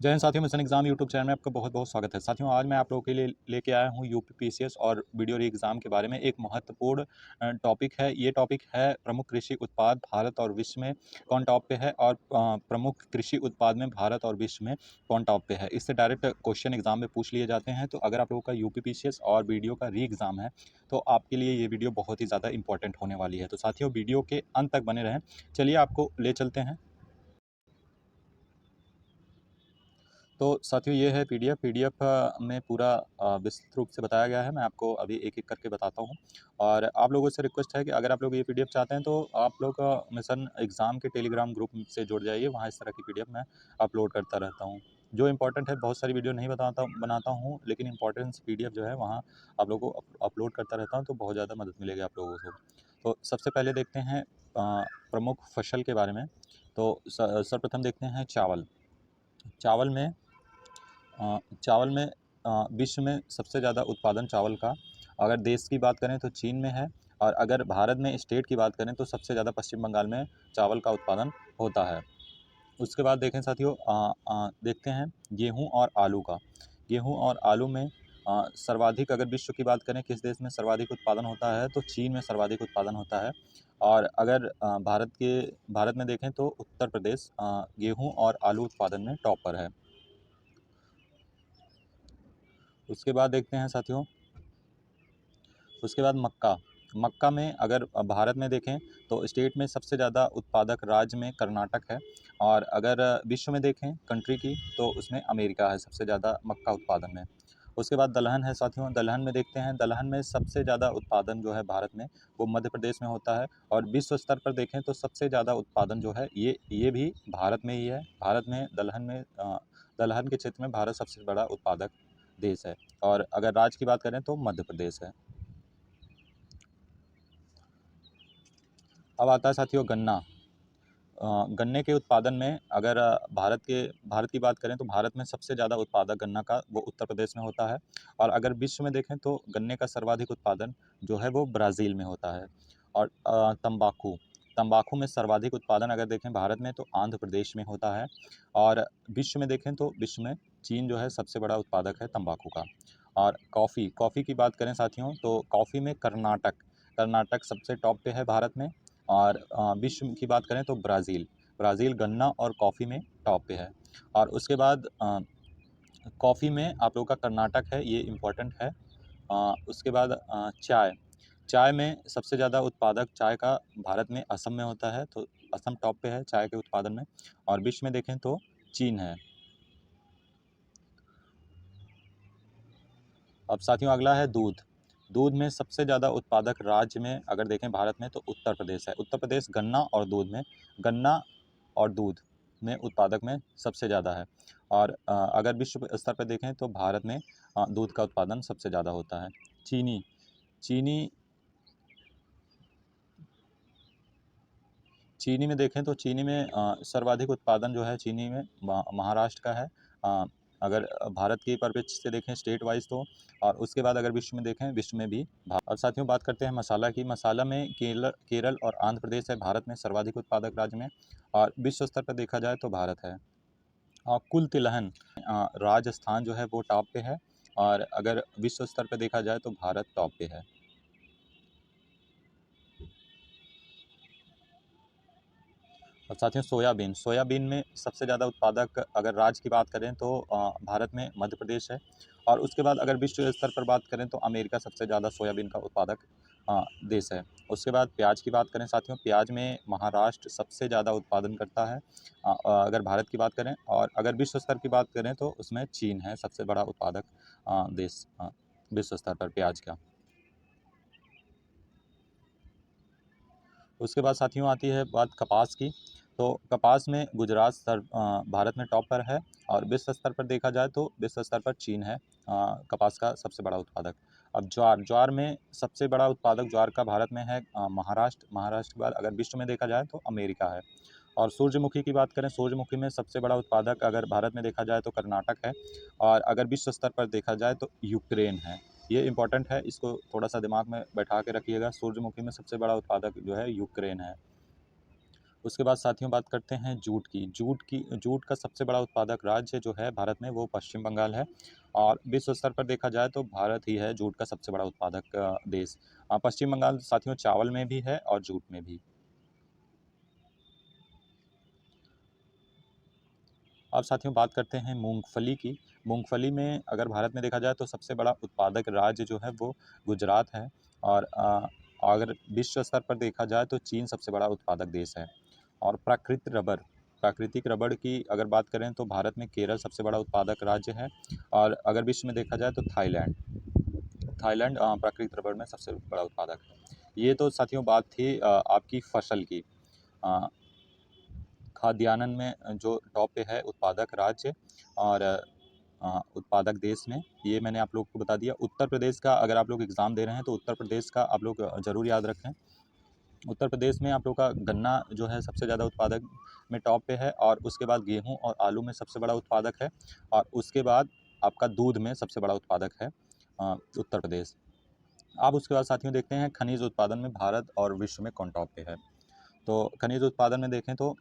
जय हिंद साथियों, mission exam YouTube channel में आपका बहुत बहुत स्वागत है। साथियों, आज मैं आप लोगों के लिए लेके आया हूँ यूपी पीसीएस और वीडियो री एग्जाम के बारे में एक महत्वपूर्ण टॉपिक है। ये टॉपिक है प्रमुख कृषि उत्पाद भारत और विश्व में कौन टॉप पे है, और प्रमुख कृषि उत्पाद में भारत और विश्व में कौन टॉप पे है। इससे डायरेक्ट क्वेश्चन एग्जाम में पूछ लिए जाते हैं। तो अगर आप लोगों का यूपी पीसीएस और वीडियो का री एग्जाम है तो आपके लिए ये वीडियो बहुत ही ज़्यादा इंपॉर्टेंट होने वाली है। तो साथियों, वीडियो के अंत तक बने रहें। चलिए आपको ले चलते हैं। तो साथियों, ये है पीडीएफ में पूरा विस्तृत रूप से बताया गया है। मैं आपको अभी एक एक करके बताता हूँ, और आप लोगों से रिक्वेस्ट है कि अगर आप लोग ये पीडीएफ चाहते हैं तो आप लोग मिशन एग्ज़ाम के टेलीग्राम ग्रुप से जुड़ जाइए। वहाँ इस तरह की पीडीएफ मैं अपलोड करता रहता हूँ। जो इंपॉर्टेंट है, बहुत सारी वीडियो नहीं बनाता हूँ, लेकिन इंपॉर्टेंस पीडीएफ जो है वहाँ आप लोगों को अपलोड करता रहता हूँ, तो बहुत ज़्यादा मदद मिलेगी आप लोगों को। तो सबसे पहले देखते हैं प्रमुख फसल के बारे में। तो सर्वप्रथम देखते हैं चावल। चावल में चावल में विश्व में सबसे ज़्यादा उत्पादन चावल का अगर देश की बात करें तो चीन में है, और अगर भारत में स्टेट की बात करें तो सबसे ज़्यादा पश्चिम बंगाल में चावल का उत्पादन होता है। उसके बाद देखें साथियों, देखते हैं गेहूं और आलू का। गेहूं और आलू में सर्वाधिक, अगर विश्व की बात करें किस देश में सर्वाधिक उत्पादन होता है, तो चीन में सर्वाधिक उत्पादन होता है। और अगर भारत में देखें तो उत्तर प्रदेश गेहूं और आलू उत्पादन में टॉप पर है। उसके बाद देखते हैं साथियों, उसके बाद मक्का। मक्का में अगर भारत में देखें तो स्टेट में सबसे ज़्यादा उत्पादक राज्य में कर्नाटक है, और अगर विश्व में देखें कंट्री की तो उसमें अमेरिका है सबसे ज़्यादा मक्का उत्पादन में। उसके बाद दलहन है साथियों। दलहन में देखते हैं, दलहन में सबसे ज़्यादा उत्पादन जो है भारत में वो मध्य प्रदेश में होता है, और विश्व स्तर पर देखें तो सबसे ज़्यादा उत्पादन जो है ये भी भारत में ही है। भारत में दलहन के क्षेत्र में भारत सबसे बड़ा उत्पादक देश है, और अगर राज्य की बात करें तो मध्य प्रदेश है। अब आता है साथियों गन्ना। गन्ने के उत्पादन में अगर भारत की बात करें तो भारत में सबसे ज़्यादा उत्पादक गन्ना का वो उत्तर प्रदेश में होता है, और अगर विश्व में देखें तो गन्ने का सर्वाधिक उत्पादन जो है वो ब्राज़ील में होता है। और तंबाकू तंबाकू में सर्वाधिक उत्पादन अगर देखें भारत में तो आंध्र प्रदेश में होता है, और विश्व में देखें तो विश्व में चीन जो है सबसे बड़ा उत्पादक है तंबाकू का। और कॉफ़ी की बात करें साथियों तो कॉफ़ी में कर्नाटक सबसे टॉप पे है भारत में, और विश्व की बात करें तो ब्राज़ील गन्ना और कॉफ़ी में टॉप पे है। और उसके बाद कॉफ़ी में आप लोगों का कर्नाटक है, ये इम्पोर्टेंट है। उसके बाद चाय में सबसे ज़्यादा उत्पादक चाय का भारत में असम में होता है, तो असम टॉप पे है चाय के उत्पादन में, और विश्व में देखें तो चीन है। अब साथियों अगला है दूध। दूध में सबसे ज़्यादा उत्पादक राज्य में अगर देखें भारत में तो उत्तर प्रदेश है। उत्तर प्रदेश गन्ना और दूध में उत्पादक में सबसे ज़्यादा है। और अगर विश्व स्तर पर देखें तो भारत में दूध का उत्पादन सबसे ज़्यादा होता है। चीनी चीनी चीनी में देखें तो चीनी में सर्वाधिक उत्पादन जो है चीनी में महाराष्ट्र का है। अगर भारत के परिप्रेक्ष्य से देखें स्टेट वाइज तो, और उसके बाद अगर विश्व में देखें विश्व में भी अब साथियों बात करते हैं मसाला की। मसाला में केरल और आंध्र प्रदेश है भारत में सर्वाधिक उत्पादक राज्य में, और विश्व स्तर पर देखा जाए तो भारत है। कुल तिलहन राजस्थान जो है वो टॉप पे है, और अगर विश्व स्तर पर देखा जाए तो भारत टॉप पे है। और साथियों सोयाबीन में सबसे ज़्यादा उत्पादक अगर राज्य की बात करें तो भारत में मध्य प्रदेश है, और उसके बाद अगर विश्व स्तर पर बात करें तो अमेरिका सबसे ज़्यादा सोयाबीन का उत्पादक देश है। उसके बाद प्याज की बात करें साथियों, प्याज में महाराष्ट्र सबसे ज़्यादा उत्पादन करता है अगर भारत की बात करें, और अगर विश्व स्तर की बात करें तो उसमें चीन है सबसे बड़ा उत्पादक देश विश्व स्तर पर प्याज का। उसके बाद साथियों आती है बात कपास की। तो कपास में गुजरात भारत में टॉप पर है, और विश्व स्तर पर देखा जाए तो विश्व स्तर पर चीन है कपास का सबसे बड़ा उत्पादक। अब ज्वार में सबसे बड़ा उत्पादक ज्वार का भारत में है महाराष्ट्र के बाद अगर विश्व में देखा जाए तो अमेरिका है। और सूरजमुखी की बात करें, सूरजमुखी में सबसे बड़ा उत्पादक अगर भारत में देखा जाए तो कर्नाटक है, और अगर विश्व स्तर पर देखा जाए तो यूक्रेन है। ये इंपॉर्टेंट है, इसको थोड़ा सा दिमाग में बैठा के रखिएगा। सूरजमुखी में सबसे बड़ा उत्पादक जो है यूक्रेन है। उसके बाद साथियों बात करते हैं जूट का सबसे बड़ा उत्पादक राज्य जो है भारत में वो पश्चिम बंगाल है। और विश्व स्तर पर देखा जाए तो भारत ही है जूट का सबसे बड़ा उत्पादक देश। पश्चिम बंगाल साथियों चावल में भी है और जूट में भी। अब साथियों बात करते हैं मूंगफली की। मूंगफली में अगर भारत में देखा जाए तो सबसे बड़ा उत्पादक राज्य जो है वो गुजरात है। और अगर विश्व स्तर पर देखा जाए तो चीन सबसे बड़ा उत्पादक देश है। और प्राकृतिक रबड़ की अगर बात करें तो भारत में केरल सबसे बड़ा उत्पादक राज्य है। और अगर विश्व में देखा जाए तो थाईलैंड प्राकृतिक रबड़ में सबसे बड़ा उत्पादक है। ये तो साथियों बात थी आपकी फसल की। अ, खाद्यान्न में जो टॉप पे है उत्पादक राज्य और उत्पादक देश में, ये मैंने आप लोग को बता दिया। उत्तर प्रदेश का अगर आप लोग एग्ज़ाम दे रहे हैं तो उत्तर प्रदेश का आप लोग ज़रूर याद रखें। उत्तर प्रदेश में आप लोग का गन्ना जो है सबसे ज़्यादा उत्पादक में टॉप पे है। और उसके बाद गेहूं और आलू में सबसे बड़ा उत्पादक है। और उसके बाद आपका दूध में सबसे बड़ा उत्पादक है उत्तर प्रदेश। अब उसके बाद साथियों देखते हैं खनिज उत्पादन में भारत और विश्व में कौन टॉप पे है। तो खनिज उत्पादन में देखें तो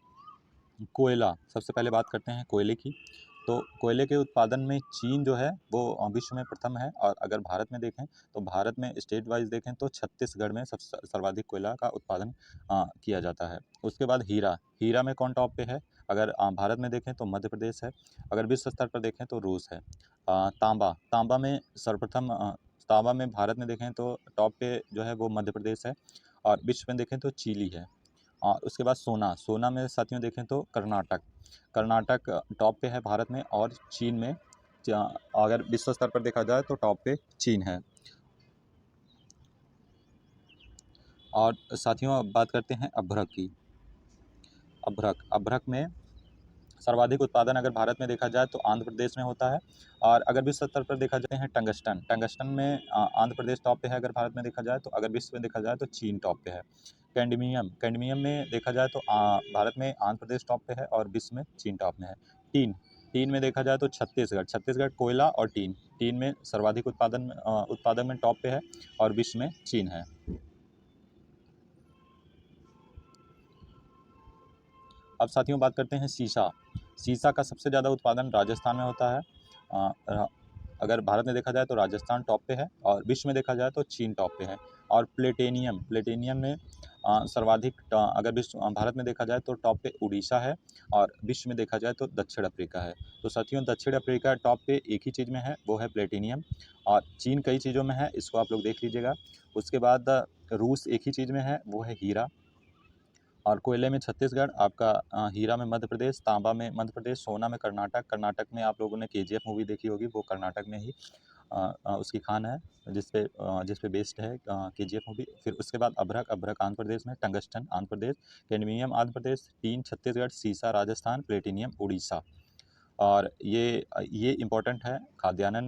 कोयला, सबसे पहले बात करते हैं कोयले की। तो कोयले के उत्पादन में चीन जो है वो विश्व में प्रथम है। और अगर भारत में देखें तो भारत में स्टेट वाइज देखें तो छत्तीसगढ़ में सर्वाधिक कोयला का उत्पादन किया जाता है। उसके बाद हीरा में कौन टॉप पे है। अगर भारत में देखें तो मध्य प्रदेश है। अगर विश्व स्तर पर देखें तो रूस है। तांबा में सर्वप्रथम तांबा में भारत में देखें तो टॉप पे जो है वो मध्य प्रदेश है। और विश्व में देखें तो चिली है। और उसके बाद सोना में साथियों देखें तो कर्नाटक टॉप पे है भारत में। और चीन में अगर विश्व स्तर पर देखा जाए तो टॉप पे चीन है। और साथियों अब बात करते हैं अभ्रक की। अभ्रक में सर्वाधिक उत्पादन अगर भारत में देखा जाए तो आंध्र प्रदेश में होता है। और अगर विश्व स्तर पर देखा जाए हैं टंगस्टन में आंध्र प्रदेश टॉप पे है अगर भारत में देखा जाए तो। अगर विश्व में देखा जाए तो चीन टॉप पे है। कैडमियम में देखा जाए तो भारत में आंध्र प्रदेश टॉप पे है और विश्व में चीन टॉप में है। टीन में देखा जाए तो छत्तीसगढ़ कोयला और टीन में सर्वाधिक उत्पादन में टॉप पे है और विश्व में चीन है। अब साथियों बात करते हैं शीशा का सबसे ज़्यादा उत्पादन राजस्थान में होता है। अगर भारत में देखा जाए तो राजस्थान टॉप पे है और विश्व में देखा जाए तो चीन टॉप पे है। और प्लेटेनियम में सर्वाधिक अगर भारत में देखा जाए तो टॉप पे उड़ीसा है। और विश्व में देखा जाए तो दक्षिण अफ्रीका है। तो साथियों दक्षिण अफ्रीका टॉप पे एक ही चीज़ में है, वो है प्लेटिनियम। और चीन कई चीज़ों में है, इसको आप लोग देख लीजिएगा। उसके बाद रूस एक ही चीज़ में है, वो है हीरा। और कोयले में छत्तीसगढ़, आपका हीरा में मध्य प्रदेश, तांबा में मध्य प्रदेश, सोना में कर्नाटक में आप लोगों ने केजीएफ मूवी देखी होगी, वो कर्नाटक में ही उसकी खान है जिस पे बेस्ड है केजीएफ मूवी। फिर उसके बाद अभ्रक आंध्र प्रदेश में, tungsten Andhra Pradesh, cadmium Andhra Pradesh, tin Chhattisgarh, सीसा राजस्थान, प्लेटिनियम उड़ीसा। और ये इम्पोर्टेंट है खाद्यान्न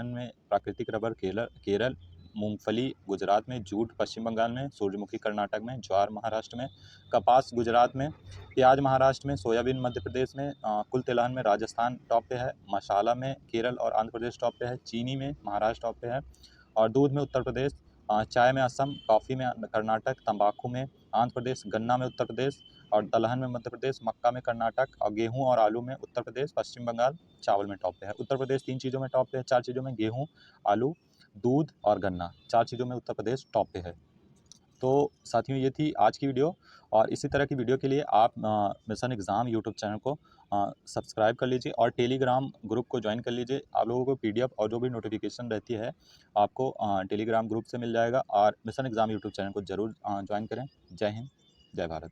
में प्राकृतिक रबर केरल, मूंगफली गुजरात में, जूट पश्चिम बंगाल में, सूरजमुखी कर्नाटक में, ज्वार महाराष्ट्र में, कपास गुजरात में, प्याज महाराष्ट्र में, सोयाबीन मध्य प्रदेश में, कुल तिलहन में राजस्थान टॉप पे है, मसाला में केरल और आंध्र प्रदेश टॉप पे है, चीनी में महाराष्ट्र टॉप पे है, और दूध में उत्तर प्रदेश, चाय में असम, कॉफ़ी में कर्नाटक, तंबाकू में आंध्र प्रदेश, गन्ना में उत्तर प्रदेश, और दलहन में मध्य प्रदेश, मक्का में कर्नाटक, और गेहूं और आलू में उत्तर प्रदेश, पश्चिम बंगाल, चावल में टॉप पे है। उत्तर प्रदेश 3 चीज़ों में टॉप पे है, 4 चीज़ों में गेहूं, आलू, दूध और गन्ना, 4 चीज़ों में उत्तर प्रदेश टॉप पे है। तो साथियों ये थी आज की वीडियो। और इसी तरह की वीडियो के लिए आप मिशन एग्ज़ाम यूट्यूब चैनल को सब्सक्राइब कर लीजिए और टेलीग्राम ग्रुप को ज्वाइन कर लीजिए। आप लोगों को पीडीएफ और जो भी नोटिफिकेशन रहती है आपको टेलीग्राम ग्रुप से मिल जाएगा। और मिशन एग्ज़ाम यूट्यूब चैनल को ज़रूर ज्वाइन करें। जय हिंद, जय भारत।